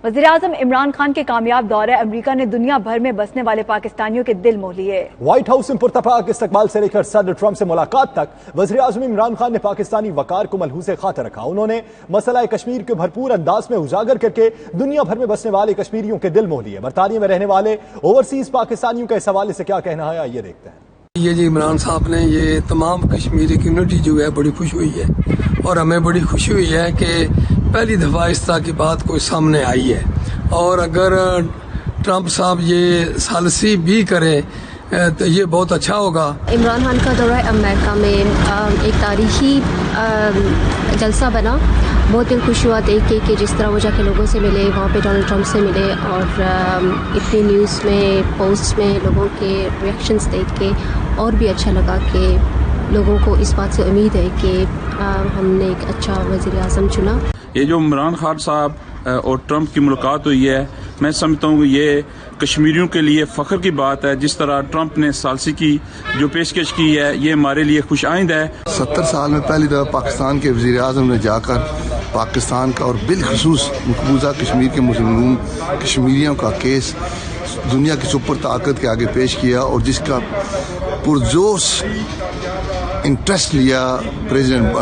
وزیراعظم عمران خان کے کامیاب دورہ امریکہ نے دنیا بھر میں بسنے والے پاکستانیوں کے دل موہ لیے۔ وائٹ ہاؤس میں پرتپاک استقبال سے لے کر صدر ٹرمپ سے ملاقات تک وزیراعظم عمران خان نے پاکستانی وقار کو ملحوظ خاطر رکھا۔ انہوں نے مسئلہ کشمیر کے بھرپور انداز میں اجاگر کر کے دنیا بھر میں بسنے والے کشمیریوں کے دل موہ لیے۔ برطانیہ میں رہنے والے اوورسیز پاکستانیوں کا اس حوالے سے کیا کہنا ہے، یہ دیکھتے ہیں۔ یہ جی عمران صاحب نے یہ تمام کشمیری کمیونٹی جو ہے بڑی خوش ہوئی ہے، اور ہمیں بڑی خوشی ہوئی ہے کہ پہلی دفعہ اس طرح کی بات کوئی سامنے آئی ہے، اور اگر ٹرمپ صاحب یہ ثالثی بھی کریں تو یہ بہت اچھا ہوگا۔ عمران خان کا دورہ امریکہ میں ایک تاریخی جلسہ بنا، بہت دل خوش ہوا دیکھ کے کہ جس طرح وہ جا کے لوگوں سے ملے، وہاں پہ ڈونلڈ ٹرمپ سے ملے، اور اتنی نیوز میں پوسٹ میں لوگوں کے ریئیکشنز دیکھ کے اور بھی اچھا لگا کہ لوگوں کو اس بات سے امید ہے کہ ہم نے ایک اچھا وزیر اعظم چنا۔ یہ جو عمران خان صاحب اور ٹرمپ کی ملاقات ہوئی ہے، میں سمجھتا ہوں کہ یہ کشمیریوں کے لیے فخر کی بات ہے۔ جس طرح ٹرمپ نے ثالثی کی جو پیشکش کی ہے، یہ ہمارے لیے خوش آئند ہے۔ 70 سال میں پہلی دفعہ پاکستان کے وزیر اعظم نے جا کر پاکستان کا اور بالخصوص مقبوضہ کشمیر کے مظلوم کشمیریوں کا کیس دنیا کی سپر طاقت کے آگے پیش کیا، اور جس کا پرجوش انٹرسٹ لیا پریزیڈنٹ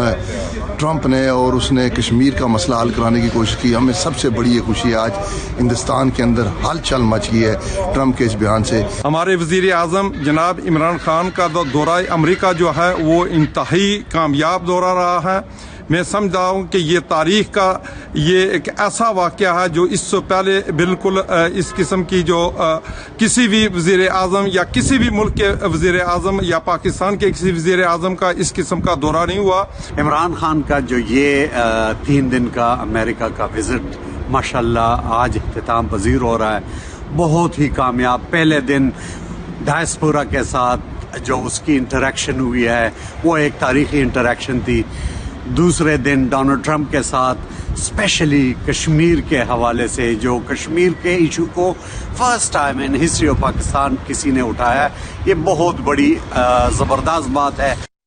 ٹرمپ نے، اور اس نے کشمیر کا مسئلہ حل کرانے کی کوشش کی۔ ہمیں سب سے بڑی یہ خوشی ہے آج ہندوستان کے اندر ہلچل مچ گئی ہے ٹرمپ کے اس بیان سے۔ ہمارے وزیر اعظم جناب عمران خان کا دورہ امریکہ جو ہے وہ انتہائی کامیاب دورہ رہا ہے۔ میں سمجھتا ہوں کہ یہ تاریخ کا یہ ایک ایسا واقعہ ہے جو اس سے پہلے بالکل اس قسم کی جو کسی بھی وزیر اعظم یا کسی بھی ملک کے وزیر اعظم یا پاکستان کے کسی وزیر اعظم کا اس قسم کا دورہ نہیں ہوا۔ عمران خان کا جو یہ 3 دن کا امریکہ کا وزٹ ماشاءاللہ آج اختتام پذیر ہو رہا ہے، بہت ہی کامیاب۔ پہلے دن ڈائسپورا کے ساتھ جو اس کی انٹریکشن ہوئی ہے وہ ایک تاریخی انٹریکشن تھی۔ دوسرے دن ڈونلڈ ٹرمپ کے ساتھ اسپیشلی کشمیر کے حوالے سے جو کشمیر کے ایشو کو first time in history of Pakistan کسی نے اٹھایا ہے، یہ بہت بڑی زبردست بات ہے۔